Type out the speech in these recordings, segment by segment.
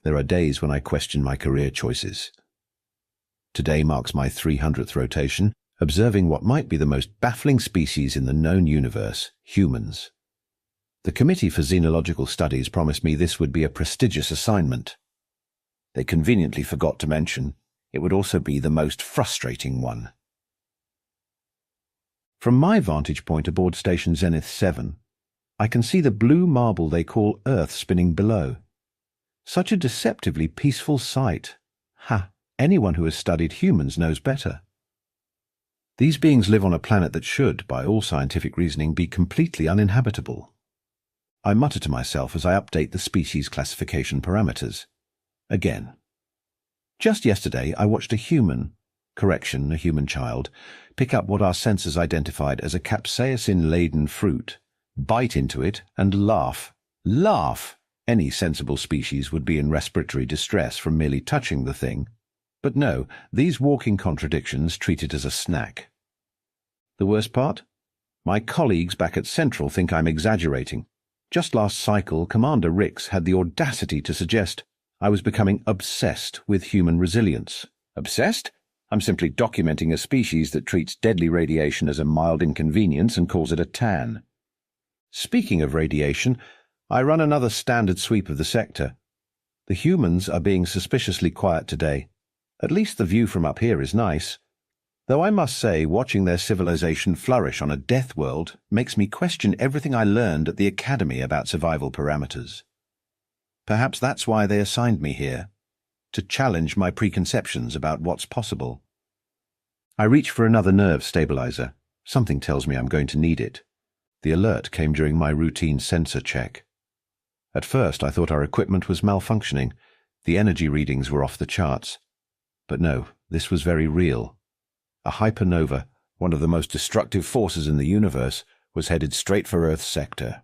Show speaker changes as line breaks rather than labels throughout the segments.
There are days when I question my career choices. Today marks my 300th rotation, observing what might be the most baffling species in the known universe, humans. The Committee for Xenological Studies promised me this would be a prestigious assignment. They conveniently forgot to mention it would also be the most frustrating one. From my vantage point aboard Station Zenith 7, I can see the blue marble they call Earth spinning below. Such a deceptively peaceful sight. Ha! Anyone who has studied humans knows better. These beings live on a planet that should, by all scientific reasoning, be completely uninhabitable. I mutter to myself as I update the species classification parameters. Again. Just yesterday, I watched a human child, pick up what our sensors identified as a capsaicin-laden fruit, bite into it, and laugh. Laugh! Any sensible species would be in respiratory distress from merely touching the thing. But no, these walking contradictions treat it as a snack. The worst part? My colleagues back at Central think I'm exaggerating. Just last cycle, Commander Rix had the audacity to suggest I was becoming obsessed with human resilience. Obsessed? I'm simply documenting a species that treats deadly radiation as a mild inconvenience and calls it a tan. Speaking of radiation, I run another standard sweep of the sector. The humans are being suspiciously quiet today. At least the view from up here is nice. Though I must say, watching their civilization flourish on a death world makes me question everything I learned at the Academy about survival parameters. Perhaps that's why they assigned me here, to challenge my preconceptions about what's possible. I reach for another nerve stabilizer. Something tells me I'm going to need it. The alert came during my routine sensor check. At first I thought our equipment was malfunctioning. The energy readings were off the charts. But no, this was very real. A hypernova, one of the most destructive forces in the universe, was headed straight for Earth's sector.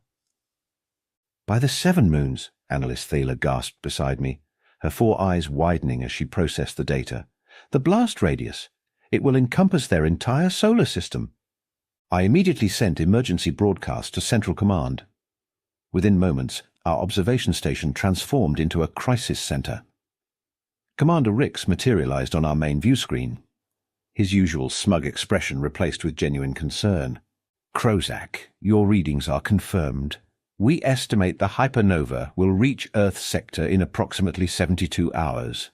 "By the 7 moons," Analyst Thaler gasped beside me, her 4 eyes widening as she processed the data. "The blast radius. It will encompass their entire solar system." I immediately sent emergency broadcast to Central Command. Within moments, our observation station transformed into a crisis center. Commander Rix materialized on our main view screen, his usual smug expression replaced with genuine concern. "Krozak, your readings are confirmed. We estimate the hypernova will reach Earth's sector in approximately 72 hours.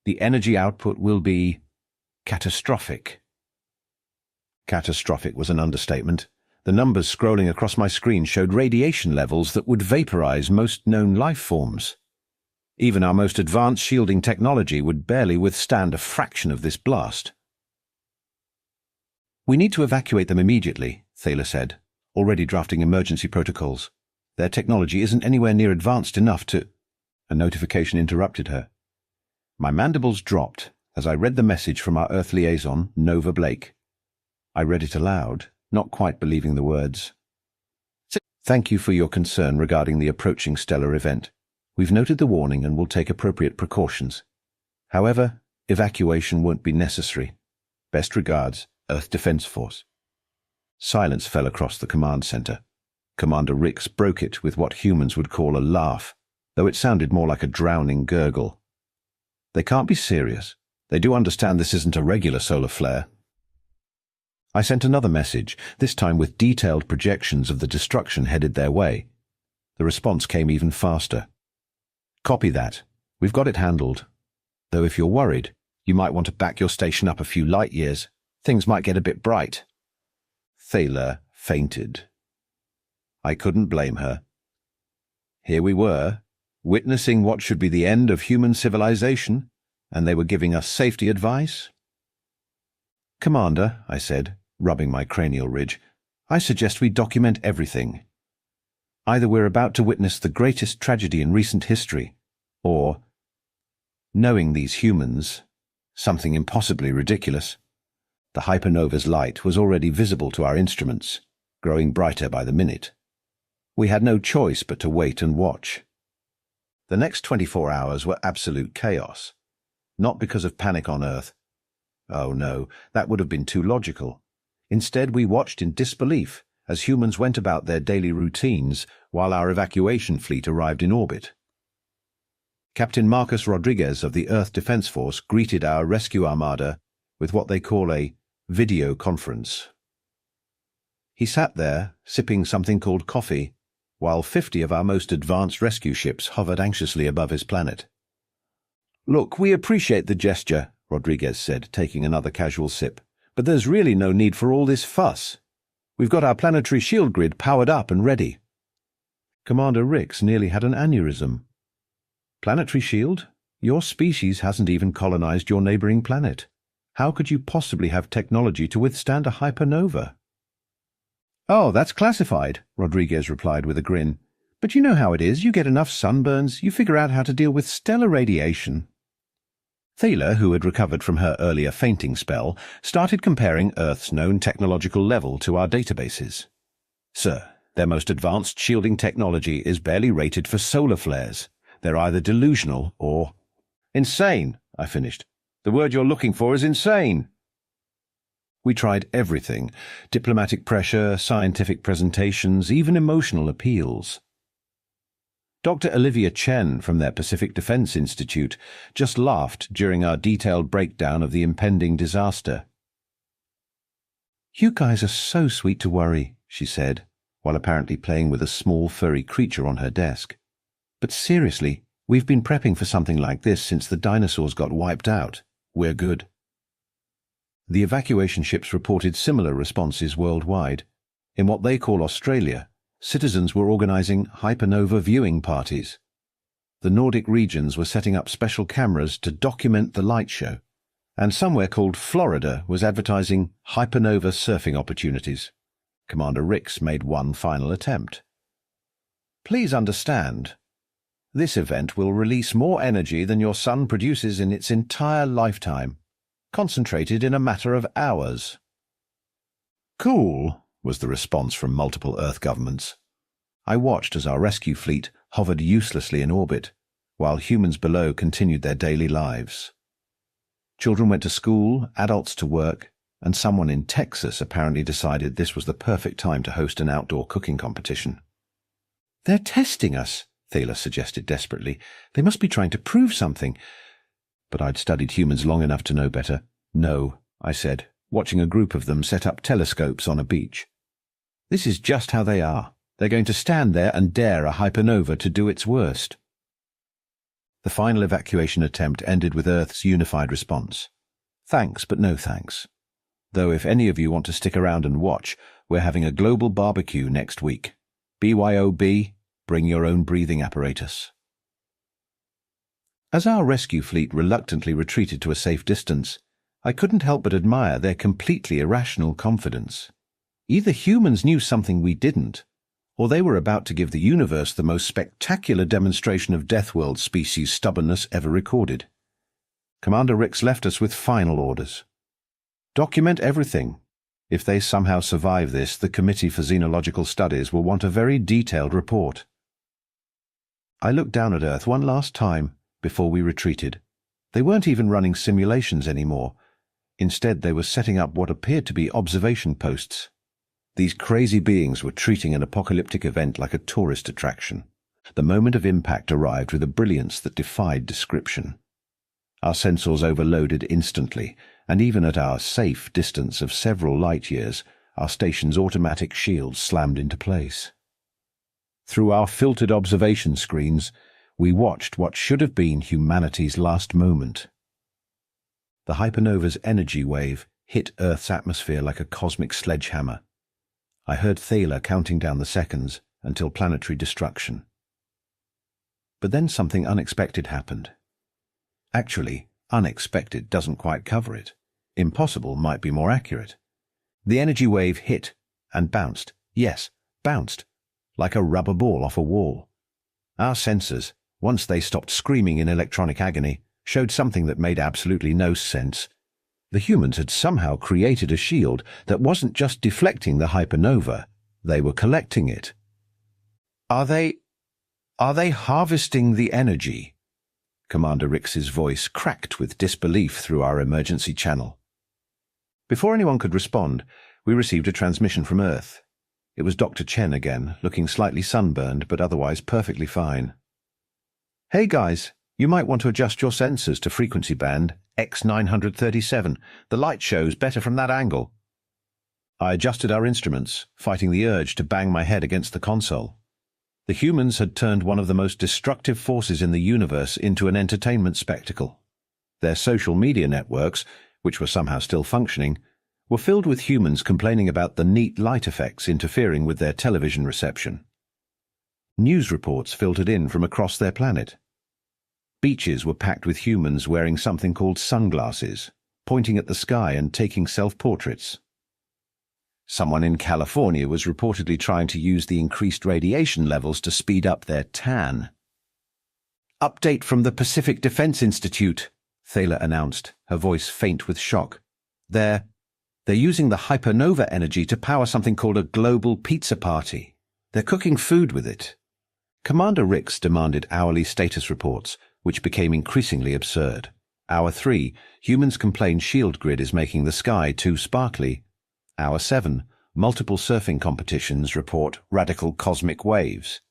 The energy output will be catastrophic." Catastrophic was an understatement. The numbers scrolling across my screen showed radiation levels that would vaporize most known life forms. Even our most advanced shielding technology would barely withstand a fraction of this blast. "We need to evacuate them immediately," Thaler said, already drafting emergency protocols. "Their technology isn't anywhere near advanced enough to—" A notification interrupted her. My mandibles dropped as I read the message from our Earth liaison, Nova Blake. I read it aloud, not quite believing the words. "Thank you for your concern regarding the approaching stellar event. We've noted the warning and will take appropriate precautions. However, evacuation won't be necessary. Best regards, Earth Defense Force." Silence fell across the command center. Commander Rix broke it with what humans would call a laugh, though it sounded more like a drowning gurgle. "They can't be serious. They do understand this isn't a regular solar flare." I sent another message, this time with detailed projections of the destruction headed their way. The response came even faster. "Copy that. We've got it handled. Though if you're worried, you might want to back your station up a few light years. Things might get a bit bright." Thaler fainted. I couldn't blame her. Here we were, witnessing what should be the end of human civilization, and they were giving us safety advice? "Commander," I said, rubbing my cranial ridge, "I suggest we document everything. Either we're about to witness the greatest tragedy in recent history, or, knowing these humans, something impossibly ridiculous." The hypernova's light was already visible to our instruments, growing brighter by the minute. We had no choice but to wait and watch. The next 24 hours were absolute chaos. Not because of panic on Earth. Oh no, that would have been too logical. Instead, we watched in disbelief as humans went about their daily routines while our evacuation fleet arrived in orbit. Captain Marcus Rodriguez of the Earth Defense Force greeted our rescue armada with what they call a video conference. He sat there, sipping something called coffee, while 50 of our most advanced rescue ships hovered anxiously above his planet. "Look, we appreciate the gesture," Rodriguez said, taking another casual sip, "but there's really no need for all this fuss. We've got our planetary shield grid powered up and ready." Commander Rix nearly had an aneurysm. "Planetary shield? Your species hasn't even colonized your neighboring planet. How could you possibly have technology to withstand a hypernova?" "Oh, that's classified," Rodriguez replied with a grin. "But you know how it is. You get enough sunburns, you figure out how to deal with stellar radiation." Thaler, who had recovered from her earlier fainting spell, started comparing Earth's known technological level to our databases. "Sir, their most advanced shielding technology is barely rated for solar flares. They're either delusional or—" "Insane," I finished. "The word you're looking for is insane." We tried everything: diplomatic pressure, scientific presentations, even emotional appeals. Dr. Olivia Chen from their Pacific Defense Institute just laughed during our detailed breakdown of the impending disaster. "You guys are so sweet to worry," she said, while apparently playing with a small furry creature on her desk. "But seriously, we've been prepping for something like this since the dinosaurs got wiped out. We're good." The evacuation ships reported similar responses worldwide. In what they call Australia, citizens were organizing hypernova viewing parties. The Nordic regions were setting up special cameras to document the light show, and somewhere called Florida was advertising hypernova surfing opportunities. Commander Rix made one final attempt. "Please understand, this event will release more energy than your sun produces in its entire lifetime, concentrated in a matter of hours." "Cool," was the response from multiple Earth governments. I watched as our rescue fleet hovered uselessly in orbit, while humans below continued their daily lives. Children went to school, adults to work, and someone in Texas apparently decided this was the perfect time to host an outdoor cooking competition. "They're testing us," Thaler suggested desperately. "They must be trying to prove something." But I'd studied humans long enough to know better. "No," I said, watching a group of them set up telescopes on a beach. "This is just how they are. They're going to stand there and dare a hypernova to do its worst." The final evacuation attempt ended with Earth's unified response. "Thanks, but no thanks. Though if any of you want to stick around and watch, we're having a global barbecue next week. BYOB, bring your own breathing apparatus." As our rescue fleet reluctantly retreated to a safe distance, I couldn't help but admire their completely irrational confidence. Either humans knew something we didn't, or they were about to give the universe the most spectacular demonstration of Deathworld species stubbornness ever recorded. Commander Rix left us with final orders. "Document everything. If they somehow survive this, the Committee for Xenological Studies will want a very detailed report." I looked down at Earth one last time before we retreated. They weren't even running simulations anymore. Instead, they were setting up what appeared to be observation posts. These crazy beings were treating an apocalyptic event like a tourist attraction. The moment of impact arrived with a brilliance that defied description. Our sensors overloaded instantly, and even at our safe distance of several light years, our station's automatic shields slammed into place. Through our filtered observation screens, we watched what should have been humanity's last moment. The hypernova's energy wave hit Earth's atmosphere like a cosmic sledgehammer. I heard Thaler counting down the seconds until planetary destruction. But then something unexpected happened. Actually, unexpected doesn't quite cover it. Impossible might be more accurate. The energy wave hit and bounced. Yes, bounced, like a rubber ball off a wall. Our sensors, once they stopped screaming in electronic agony, showed something that made absolutely no sense. The humans had somehow created a shield that wasn't just deflecting the hypernova, they were collecting it. Are they harvesting the energy?" Commander Rix's voice cracked with disbelief through our emergency channel. Before anyone could respond, we received a transmission from Earth. It was Dr. Chen again, looking slightly sunburned but otherwise perfectly fine. "Hey guys, You might want to adjust your sensors to frequency band X937. The light shows better from that angle. I adjusted our instruments, fighting the urge to bang my head against the console. The humans had turned one of the most destructive forces in the universe into an entertainment spectacle. Their social media networks, which were somehow still functioning, were filled with humans complaining about the neat light effects interfering with their television reception. News reports filtered in from across their planet. Beaches were packed with humans wearing something called sunglasses, pointing at the sky and taking self-portraits. Someone in California was reportedly trying to use the increased radiation levels to speed up their tan. "Update from the Pacific Defense Institute," Thaler announced, her voice faint with shock. They're using the hypernova energy to power something called a global pizza party. They're cooking food with it. Commander Rix demanded hourly status reports, which became increasingly absurd. Hour 3, humans complain shield grid is making the sky too sparkly. Hour 7, multiple surfing competitions report radical cosmic waves.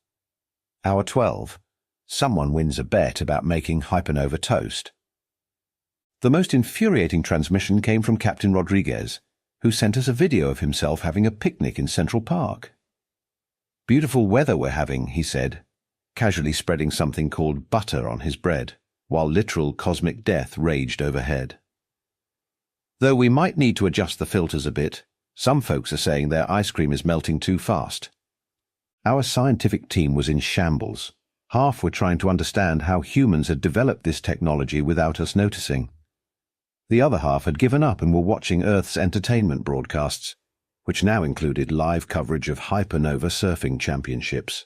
Hour 12, someone wins a bet about making hypernova toast. The most infuriating transmission came from Captain Rodriguez, who sent us a video of himself having a picnic in Central Park. "Beautiful weather we're having," he said, casually spreading something called butter on his bread, while literal cosmic death raged overhead. Though we might need to adjust the filters a bit, some folks are saying their ice cream is melting too fast. Our scientific team was in shambles. Half were trying to understand how humans had developed this technology without us noticing. The other half had given up and were watching Earth's entertainment broadcasts, which now included live coverage of hypernova surfing championships.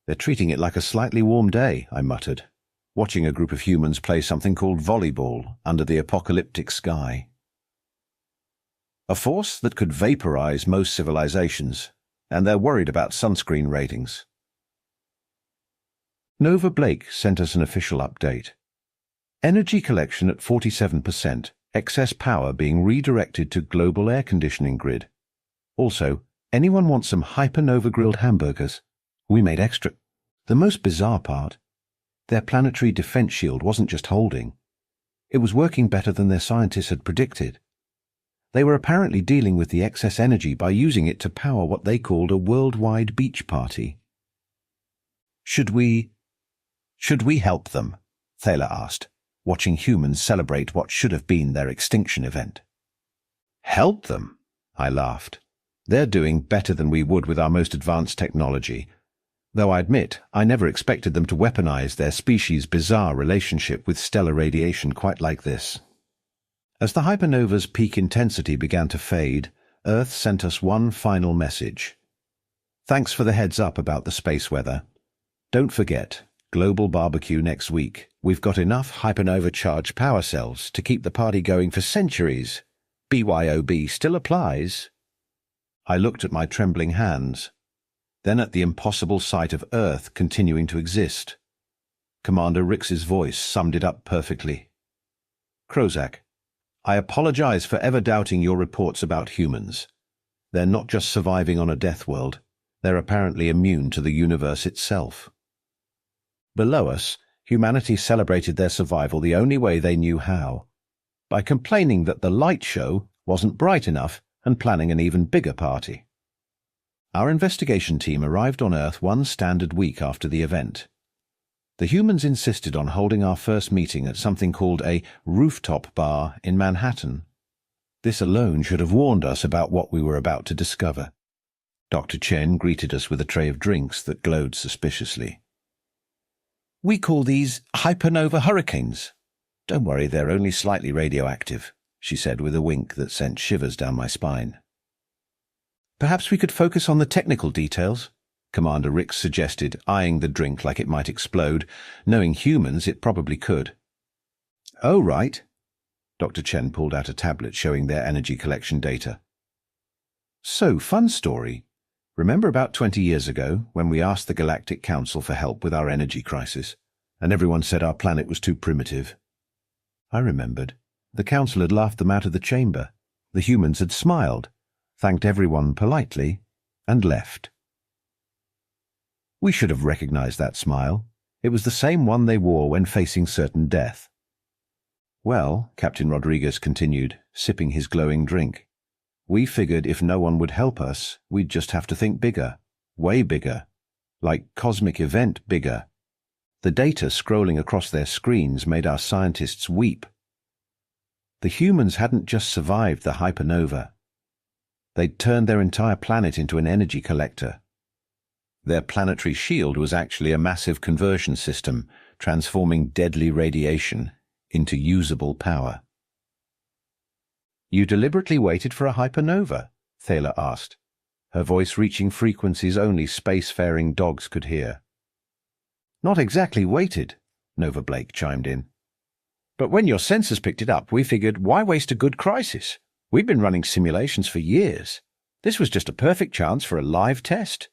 "They're treating it like a slightly warm day," I muttered, watching a group of humans play something called volleyball under the apocalyptic sky. A force that could vaporize most civilizations, and they're worried about sunscreen ratings. Nova Blake sent us an official update. Energy collection at 47%, excess power being redirected to global air conditioning grid. Also, anyone want some hypernova grilled hamburgers? We made extra. The most bizarre part, their planetary defense shield wasn't just holding. It was working better than their scientists had predicted. They were apparently dealing with the excess energy by using it to power what they called a worldwide beach party. Should we help them?" Thaler asked, watching humans celebrate what should have been their extinction event. "Help them?" I laughed. "They're doing better than we would with our most advanced technology, though I admit I never expected them to weaponize their species' bizarre relationship with stellar radiation quite like this." As the hypernova's peak intensity began to fade, Earth sent us one final message. "Thanks for the heads up about the space weather. Don't forget, global barbecue next week. We've got enough hypernova-charged power cells to keep the party going for centuries. BYOB still applies." I looked at my trembling hands, then at the impossible sight of Earth continuing to exist. Commander Rix's voice summed it up perfectly. "Krozak, I apologize for ever doubting your reports about humans. They're not just surviving on a death world, they're apparently immune to the universe itself." Below us, humanity celebrated their survival the only way they knew how, by complaining that the light show wasn't bright enough and planning an even bigger party. Our investigation team arrived on Earth one standard week after the event. The humans insisted on holding our first meeting at something called a rooftop bar in Manhattan. This alone should have warned us about what we were about to discover. Dr. Chen greeted us with a tray of drinks that glowed suspiciously. "We call these hypernova hurricanes. Don't worry, they're only slightly radioactive," she said with a wink that sent shivers down my spine. "Perhaps we could focus on the technical details," Commander Rix suggested, eyeing the drink like it might explode. Knowing humans, it probably could. "Oh, right." Dr. Chen pulled out a tablet showing their energy collection data. "So, fun story. Remember about 20 years ago when we asked the Galactic Council for help with our energy crisis, and everyone said our planet was too primitive?" I remembered. The Council had laughed them out of the chamber. The humans had smiled, thanked everyone politely, and left. We should have recognized that smile. It was the same one they wore when facing certain death. Well, Captain Rodriguez continued, sipping his glowing drink, we figured if no one would help us, we'd just have to think bigger, way bigger, like cosmic event bigger. The data scrolling across their screens made our scientists weep. The humans hadn't just survived the hypernova. They'd turned their entire planet into an energy collector. Their planetary shield was actually a massive conversion system, transforming deadly radiation into usable power. You deliberately waited for a hypernova? Thaler asked, her voice reaching frequencies only spacefaring dogs could hear. Not exactly waited, Nova Blake chimed in. But when your sensors picked it up, we figured, why waste a good crisis? We've been running simulations for years. This was just a perfect chance for a live test.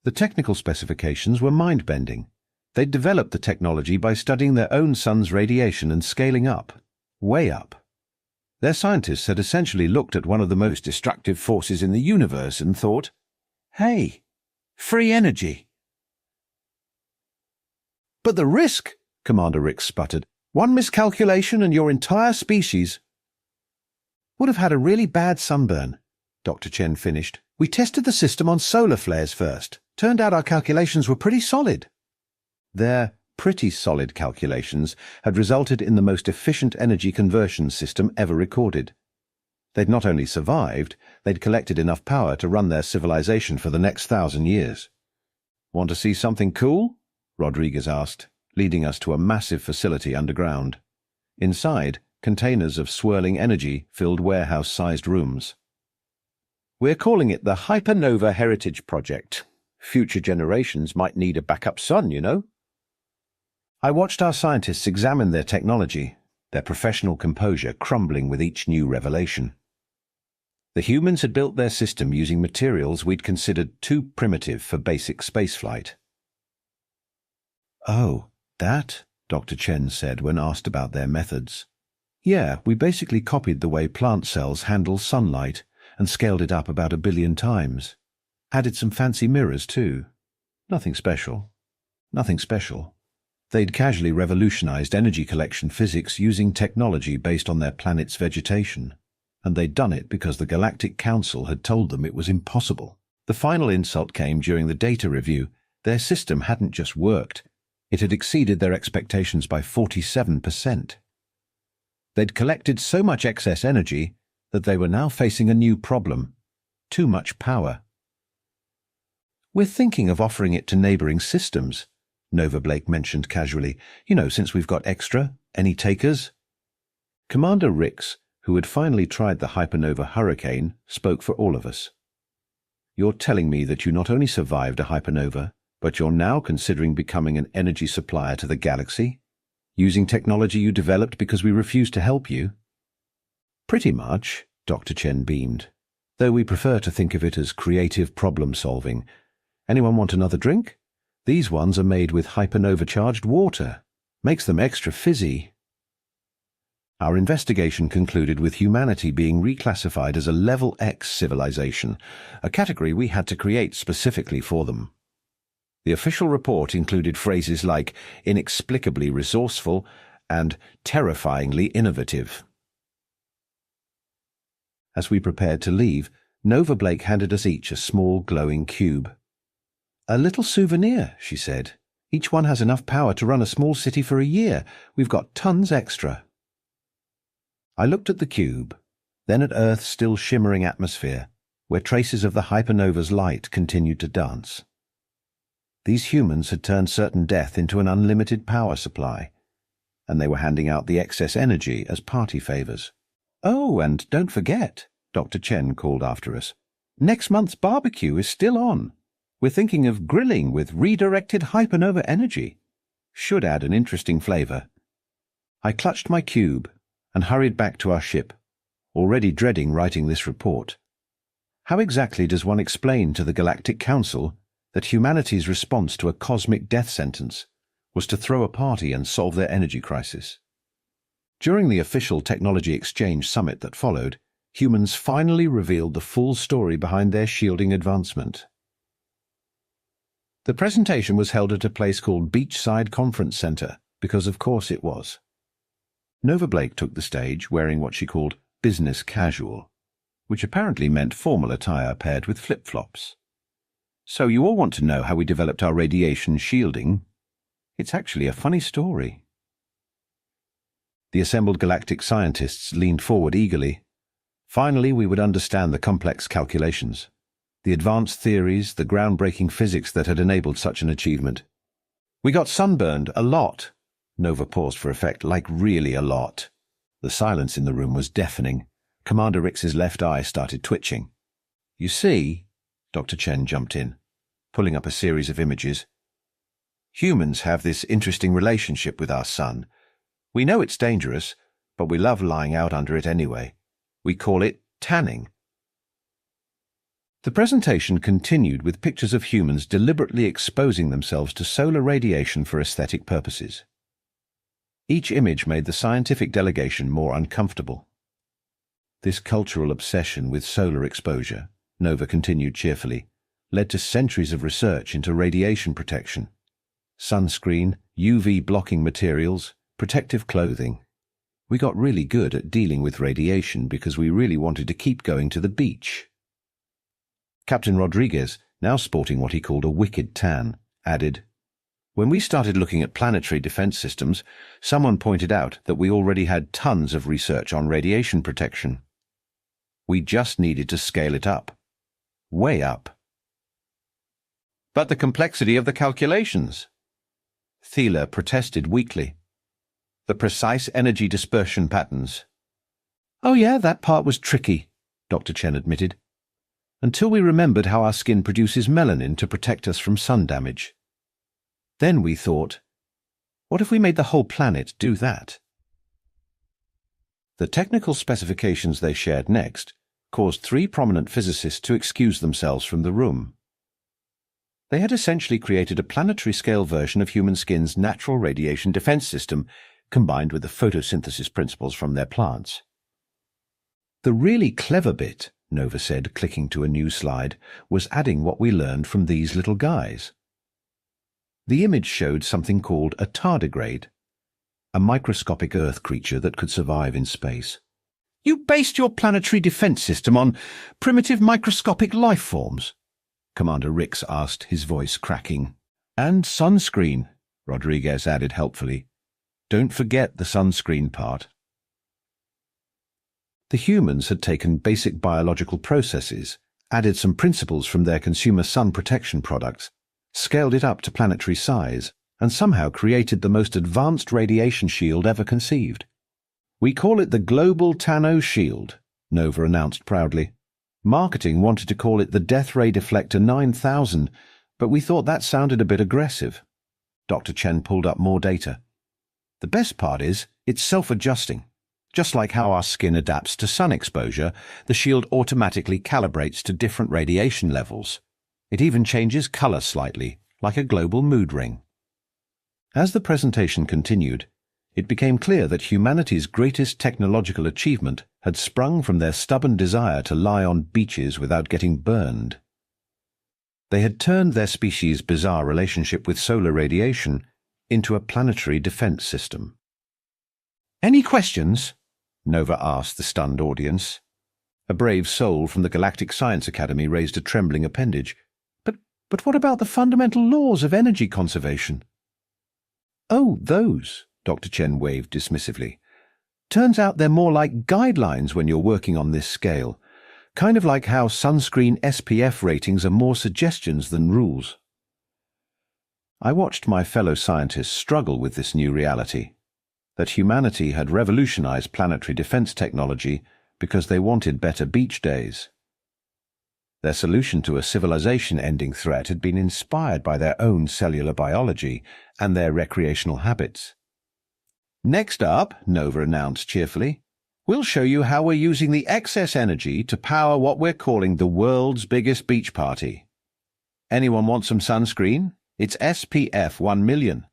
The technical specifications were mind-bending. They'd developed the technology by studying their own sun's radiation and scaling up, way up. Their scientists had essentially looked at one of the most destructive forces in the universe and thought, hey, free energy. But the risk, Commander Ricks sputtered. One miscalculation and your entire species would have had a really bad sunburn, Dr. Chen finished. We tested the system on solar flares first. Turned out our calculations were pretty solid. Their pretty solid calculations had resulted in the most efficient energy conversion system ever recorded. They'd not only survived, they'd collected enough power to run their civilization for the next 1,000 years. Want to see something cool? Rodriguez asked, leading us to a massive facility underground. Inside, containers of swirling energy filled warehouse-sized rooms. We're calling it the Hypernova Heritage Project. Future generations might need a backup sun, you know. I watched our scientists examine their technology, their professional composure crumbling with each new revelation. The humans had built their system using materials we'd considered too primitive for basic spaceflight. Oh, that? Dr. Chen said when asked about their methods. Yeah, we basically copied the way plant cells handle sunlight and scaled it up about 1 billion times. Added some fancy mirrors, too. Nothing special. Nothing special. They'd casually revolutionized energy collection physics using technology based on their planet's vegetation. And they'd done it because the Galactic Council had told them it was impossible. The final insult came during the data review. Their system hadn't just worked. It had exceeded their expectations by 47%. They'd collected so much excess energy that they were now facing a new problem. Too much power. We're thinking of offering it to neighboring systems, Nova Blake mentioned casually. You know, since we've got extra. Any takers? Commander Ricks, who had finally tried the hypernova hurricane, spoke for all of us. You're telling me that you not only survived a hypernova, but you're now considering becoming an energy supplier to the galaxy? Using technology you developed because we refused to help you? Pretty much, Dr. Chen beamed, though we prefer to think of it as creative problem-solving. Anyone want another drink? These ones are made with hypernova-charged water. Makes them extra fizzy. Our investigation concluded with humanity being reclassified as a Level X civilization, a category we had to create specifically for them. The official report included phrases like inexplicably resourceful and terrifyingly innovative. As we prepared to leave, Nova Blake handed us each a small glowing cube. A little souvenir, she said. Each one has enough power to run a small city for a year. We've got tons extra. I looked at the cube, then at Earth's still shimmering atmosphere, where traces of the hypernova's light continued to dance. These humans had turned certain death into an unlimited power supply, and they were handing out the excess energy as party favors. Oh, and don't forget, Dr. Chen called after us. Next month's barbecue is still on. We're thinking of grilling with redirected hypernova energy. Should add an interesting flavor. I clutched my cube and hurried back to our ship, already dreading writing this report. How exactly does one explain to the Galactic Council that humanity's response to a cosmic death sentence was to throw a party and solve their energy crisis? During the official technology exchange summit that followed, humans finally revealed the full story behind their shielding advancement. The presentation was held at a place called Beachside Conference Centre, because of course it was. Nova Blake took the stage wearing what she called business casual, which apparently meant formal attire paired with flip-flops. So you all want to know how we developed our radiation shielding? It's actually a funny story. The assembled galactic scientists leaned forward eagerly. Finally, we would understand the complex calculations, the advanced theories, the groundbreaking physics that had enabled such an achievement. We got sunburned a lot. Nova paused for effect, like really a lot. The silence in the room was deafening. Commander Rix's left eye started twitching. You see, Dr. Chen jumped in, pulling up a series of images. Humans have this interesting relationship with our sun. We know it's dangerous, but we love lying out under it anyway. We call it tanning. The presentation continued with pictures of humans deliberately exposing themselves to solar radiation for aesthetic purposes. Each image made the scientific delegation more uncomfortable. This cultural obsession with solar exposure, Nova continued cheerfully, led to centuries of research into radiation protection. Sunscreen, UV-blocking materials, protective clothing. We got really good at dealing with radiation because we really wanted to keep going to the beach. Captain Rodriguez, now sporting what he called a wicked tan, added, "When we started looking at planetary defense systems, someone pointed out that we already had tons of research on radiation protection. We just needed to scale it up. Way up." "But the complexity of the calculations," Thiele protested weakly. "The precise energy dispersion patterns." "Oh yeah, that part was tricky," Dr. Chen admitted, "until we remembered how our skin produces melanin to protect us from sun damage. Then we thought, what if we made the whole planet do that?" The technical specifications they shared next caused three prominent physicists to excuse themselves from the room. They had essentially created a planetary-scale version of human skin's natural radiation defense system, combined with the photosynthesis principles from their plants. "The really clever bit," Nova said, clicking to a new slide, "was adding what we learned from these little guys." The image showed something called a tardigrade, a microscopic Earth creature that could survive in space. "You based your planetary defense system on primitive microscopic life forms?" Commander Rix asked, his voice cracking. "And sunscreen," Rodriguez added helpfully. "Don't forget the sunscreen part." The humans had taken basic biological processes, added some principles from their consumer sun protection products, scaled it up to planetary size, and somehow created the most advanced radiation shield ever conceived. "We call it the Global Tanno Shield," Nova announced proudly. "Marketing wanted to call it the Death Ray Deflector 9000, but we thought that sounded a bit aggressive." Dr. Chen pulled up more data. "The best part is, it's self-adjusting. Just like how our skin adapts to sun exposure, the shield automatically calibrates to different radiation levels. It even changes color slightly, like a global mood ring." As the presentation continued, it became clear that humanity's greatest technological achievement had sprung from their stubborn desire to lie on beaches without getting burned. They had turned their species' bizarre relationship with solar radiation into a planetary defense system. "Any questions?" Nova asked the stunned audience. A brave soul from the Galactic Science Academy raised a trembling appendage. But what about the fundamental laws of energy conservation?" "Oh, those," Dr. Chen waved dismissively. "Turns out they're more like guidelines when you're working on this scale. Kind of like how sunscreen SPF ratings are more suggestions than rules." I watched my fellow scientists struggle with this new reality, that humanity had revolutionized planetary defense technology because they wanted better beach days. Their solution to a civilization-ending threat had been inspired by their own cellular biology and their recreational habits. "Next up," Nova announced cheerfully, "we'll show you how we're using the excess energy to power what we're calling the world's biggest beach party. Anyone want some sunscreen? It's SPF 1 million.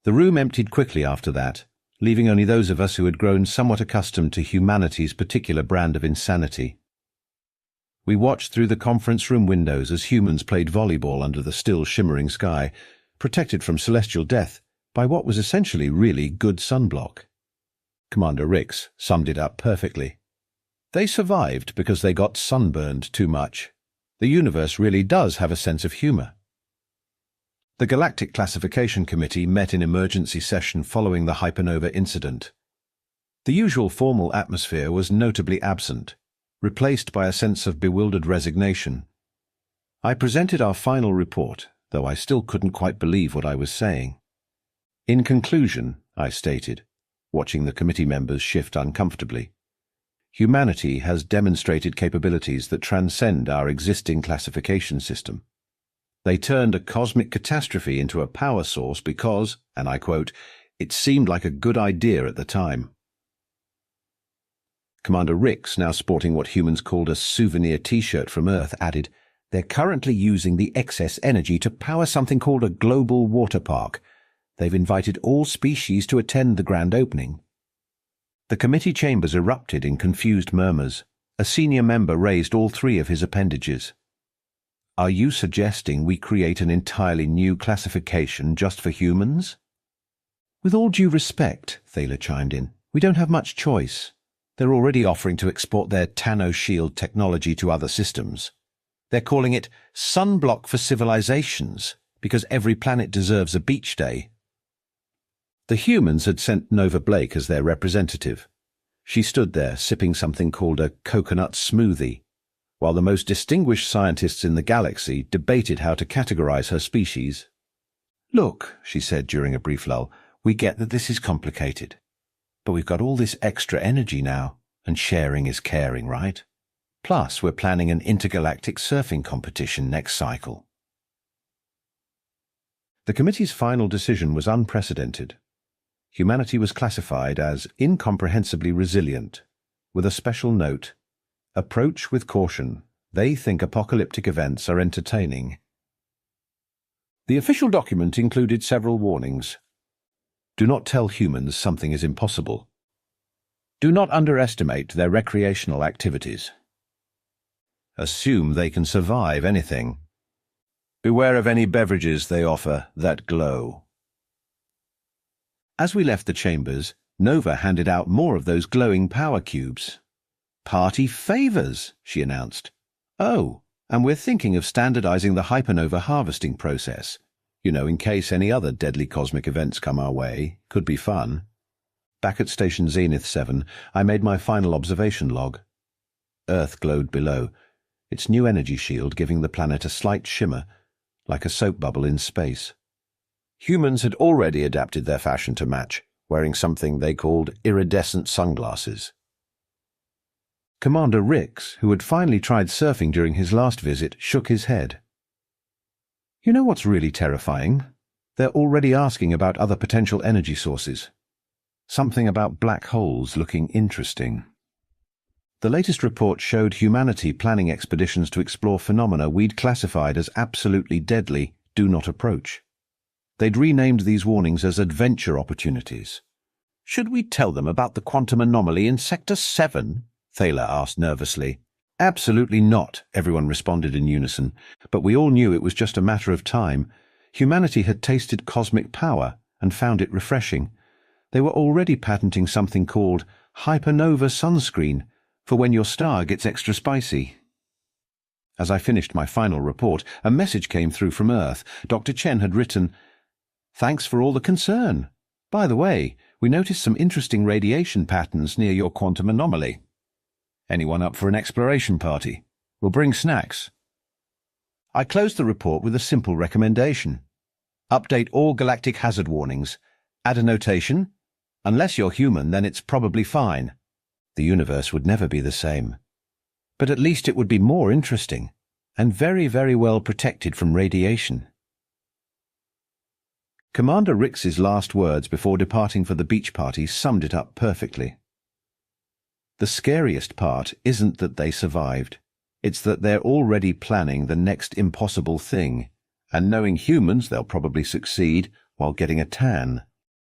The room emptied quickly after that, leaving only those of us who had grown somewhat accustomed to humanity's particular brand of insanity. We watched through the conference room windows as humans played volleyball under the still shimmering sky, protected from celestial death by what was essentially really good sunblock. Commander Rix summed it up perfectly. They survived because they got sunburned too much. The universe really does have a sense of humor. The Galactic Classification Committee met in emergency session following the hypernova incident. The usual formal atmosphere was notably absent, replaced by a sense of bewildered resignation. I presented our final report, though I still couldn't quite believe what I was saying. In conclusion, I stated, watching the committee members shift uncomfortably, humanity has demonstrated capabilities that transcend our existing classification system. They turned a cosmic catastrophe into a power source because, and I quote, "it seemed like a good idea at the time." Commander Rix, now sporting what humans called a souvenir T-shirt from Earth, added, "They're currently using the excess energy to power something called a global water park. They've invited all species to attend the grand opening." The committee chambers erupted in confused murmurs. A senior member raised all three of his appendages. "Are you suggesting we create an entirely new classification just for humans?" "With all due respect," Thaler chimed in, "we don't have much choice. They're already offering to export their Tano Shield technology to other systems. They're calling it Sunblock for Civilizations, because every planet deserves a beach day." The humans had sent Nova Blake as their representative. She stood there sipping something called a coconut smoothie, while the most distinguished scientists in the galaxy debated how to categorize her species. "Look," she said during a brief lull, "we get that this is complicated. But we've got all this extra energy now, and sharing is caring, right? Plus, we're planning an intergalactic surfing competition next cycle." The committee's final decision was unprecedented. Humanity was classified as incomprehensibly resilient, with a special note: approach with caution. They think apocalyptic events are entertaining. The official document included several warnings. Do not tell humans something is impossible. Do not underestimate their recreational activities. Assume they can survive anything. Beware of any beverages they offer that glow. As we left the chambers, Nova handed out more of those glowing power cubes. "Party favors," she announced. "Oh, and we're thinking of standardizing the hypernova harvesting process. In case any other deadly cosmic events come our way. Could be fun." Back at Station Zenith 7, I made my final observation log. Earth glowed below, its new energy shield giving the planet a slight shimmer, like a soap bubble in space. Humans had already adapted their fashion to match, wearing something they called iridescent sunglasses. Commander Rix, who had finally tried surfing during his last visit, shook his head. "You know what's really terrifying? They're already asking about other potential energy sources. Something about black holes looking interesting." The latest report showed humanity planning expeditions to explore phenomena we'd classified as absolutely deadly, do not approach. They'd renamed these warnings as adventure opportunities. "Should we tell them about the quantum anomaly in Sector 7? Thaler asked nervously. "Absolutely not," everyone responded in unison, but we all knew it was just a matter of time. Humanity had tasted cosmic power and found it refreshing. They were already patenting something called hypernova sunscreen for when your star gets extra spicy. As I finished my final report, a message came through from Earth. Dr. Chen had written, "Thanks for all the concern. By the way, we noticed some interesting radiation patterns near your quantum anomaly. Anyone up for an exploration party? We'll bring snacks." I closed the report with a simple recommendation. Update all galactic hazard warnings. Add a notation. Unless you're human, then it's probably fine. The universe would never be the same. But at least it would be more interesting, and very, very well protected from radiation. Commander Rix's last words before departing for the beach party summed it up perfectly. The scariest part isn't that they survived. It's that they're already planning the next impossible thing, and knowing humans, they'll probably succeed while getting a tan.